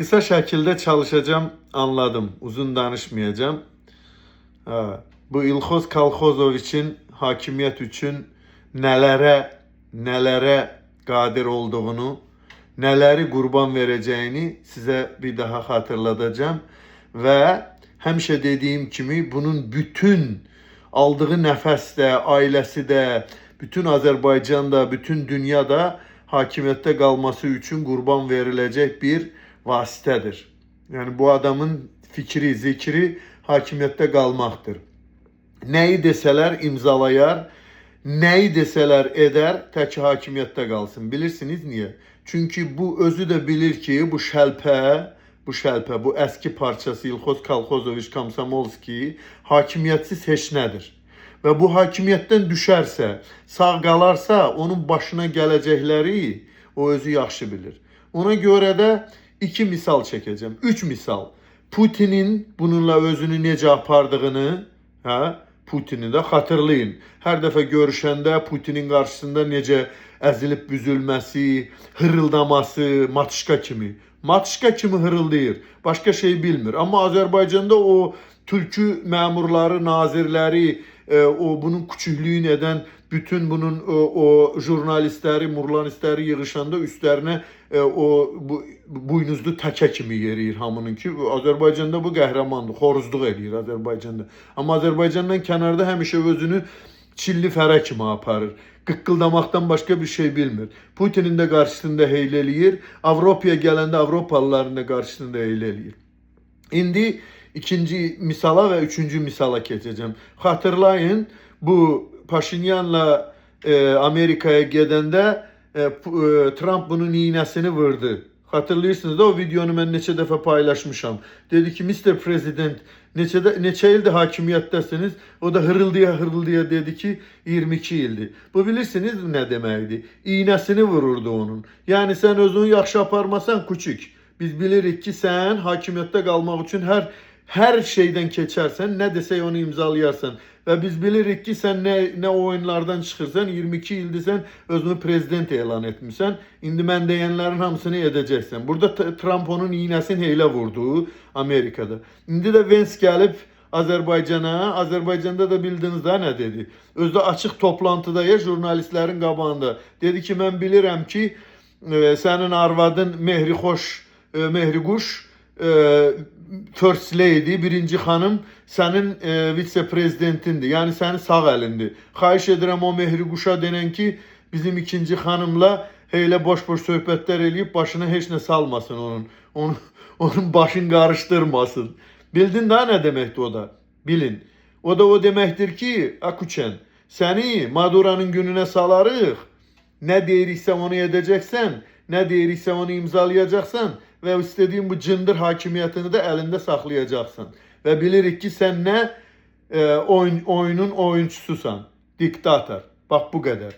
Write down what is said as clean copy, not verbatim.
Kısa şəkildə çalışacağım, anladım. Uzun danışmayacağım. Bu İlxoz Kalxozoviçin hakimiyyət üçün nələrə qadir olduğunu, nələri qurban verəcəyini sizə bir daha xatırladacağım. Və həmişə dediyim kimi bunun bütün aldığı nəfəsdə, ailəsi də, bütün Azərbaycanda, bütün dünyada hakimiyyətdə qalması üçün qurban veriləcək bir vasitədir. Yəni bu adamın fikri, zikri hakimiyyətdə qalmaqdır. Nəyi desələr imzalayar, nəyi desələr edər, tək hakimiyyətdə qalsın. Bilirsiniz niyə? Çünki bu özü də bilir ki, bu şəlpə, bu əski parçası İlxoz Kalxozoviç Komsomolski hakimiyyətsiz heç nədir. Və bu hakimiyyətdən düşərsə, sağ qalarsa, onun başına gələcəkləri o özü yaxşı bilir. Ona görə də 2 misal çəkəcəm. 3 misal. Putinin bununla özünü necə apardığını, Putini də xatırlayın. Hər dəfə görüşəndə Putinin qarşısında necə əzilib büzülməsi, hırıldaması, matışka kimi. Matışka kimi hırıldayır. Başqa şey bilmir. Amma Azərbaycanda o tülkü məmurları, nazirləri, o bunun küçüklüyünü edən bütün bunun o jurnalistləri, murlanistləri yığışanda üstlərinə bu buynuzlu təkə kimi yeriyir hamının ki, Azərbaycanda bu qəhrəmandır, xoruzluq eləyir Azərbaycanda. Amma Azərbaycandan kənarda həmişə özünü çilli fərə kimi aparır. Qıqqıldamaqdan başqa bir şey bilmir. Putinin də qarşısında heyl eləyir, Avropaya gələndə Avropalıların da qarşısında heyl eləyir. İndi ikinci misala və üçüncü misala keçəcəm. Xatırlayın, bu Paşinyanla Amerikaya gedəndə Trump bunun iğnəsini vurdu. Hatırlayırsınız da o videonu mən neçə dəfə paylaşmışam. Dedi ki, Mr. President, neçə ildir hakimiyyətdəsiniz? O da hırıldaya dedi ki, 22 ildir. Bu bilirsiniz nə deməkdir? İğnəsini vururdu onun. Yəni sən özünü yaxşı aparmasan küçük. Biz bilirik ki, sən hakimiyyətdə qalmaq üçün hər şeydən keçərsən, nə desək onu imzalayarsan. Və biz bilirik ki, sən nə oyunlardan çıxırsan, 22 ildir sən özünü prezident elan etmişsən. İndi mən deyənlərin hamısını edəcəksən. Burada Trump onun iğnəsini heylə vurdu Amerikada. İndi də Vance gəlib Azərbaycana, Azərbaycanda da bildiniz də nə dedi? Özü də açıq toplantıda jurnalistlərin qabağında. Dedi ki, mən bilirəm ki, sənin arvadın Mehriquş, First Lady, birinci xanım sənin vitse-prezidentindir. Yəni sənin sağ əlindir. Xahiş edirəm o Mehriquşa denən ki, bizim ikinci xanımla elə boş-boş söhbətlər eləyib başına heç nə salmasın onun. Onun başını qarışdırmasın. Bildin daha nə deməkdir o da? Bilin. O da o deməkdir ki, Akuçen, səni Maduranın gününə salarıq. Nə deyiriksə onu edəcəksən, nə deyiriksə onu imzalayacaqsan və istədiyin bu cındır hakimiyyətini də əlində saxlayacaqsan. Və bilirik ki, sən nə oyunun oyunçususan, diktator. Bax bu qədər.